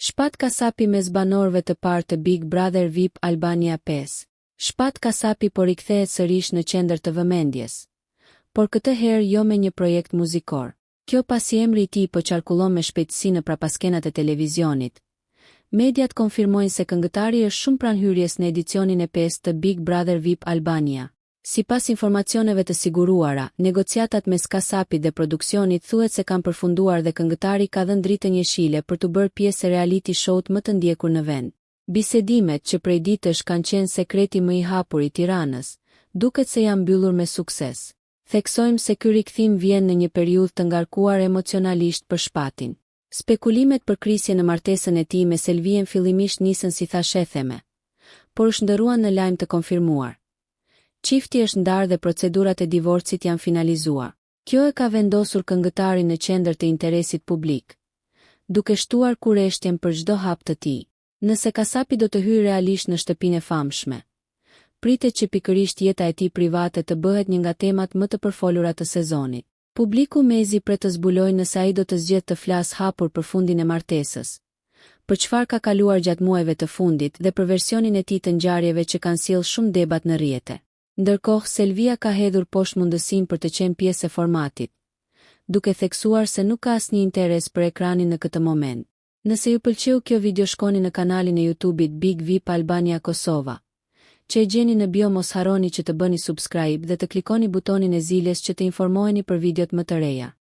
Shpat kasapi mes banorëve të parë të Big Brother VIP Albania 5. Shpat kasapi po rikthehet sërish në qendër të vëmendjes. Por këtë herë jo me një projekt muzikor. Kjo pasi emri i tij po qarkullon me shpejtësi në prapaskenat e televizionit. Mediat konfirmojnë se këngëtari është shumë pranë hyrjes në edicionin e 5 të Big Brother VIP Albania. Sipas informacioneve të siguruara, negociatat mes kasapit dhe produksionit thuhet se kanë përfunduar dhe këngëtari ka dhënë dritën jeshile për të bërë pjesë e reality show-t më të ndjekur në vend. Bisedimet që prej ditësh kanë qenë sekreti më i hapur i Tiranës, duket se janë mbyllur me sukses. Theksojmë se ky rikthim vjen në një periudhë të ngarkuar emocionalisht për Shpatin. Spekulimet për krisje në martesën e tij me Selvien fillimisht nisën si thashetheme, por është ndëruan në lajm të konfirmuar. Çifti është ndarë dhe procedurat e divorcit janë finalizuar. Kjo e ka vendosur këngëtarin në qendër të interesit publik, duke shtuar kurreshtjen për çdo hap të tij. Nëse kasapi do të hyjë realisht në shtëpinë e famshme, pritet që pikërisht jeta e tij private të bëhet një nga temat më të përfolura të sezonit. Publiku mezi pret të zbulojë nëse ai do të zgjedhë të flasë hapur për fundin e martesës, për çfarë ka kaluar gjatë muajve të fundit dhe për versionin e tij të ngjarjeve që kanë sjellë shumë debat në rrjete. Ndërkohë Selvia ka hedhur poshtë mundësinë për të qenë pjesë e formatit, duke theksuar se nuk ka asnjë interes për ekranin në këtë moment. Nëse ju pëlqeu kjo video, shkoni në kanalin e YouTube-it Big VIP Albania Kosova, që e gjeni në bio. Mos harroni që të bëni subscribe dhe të klikoni butonin e ziljes që të informoheni për videot më të reja.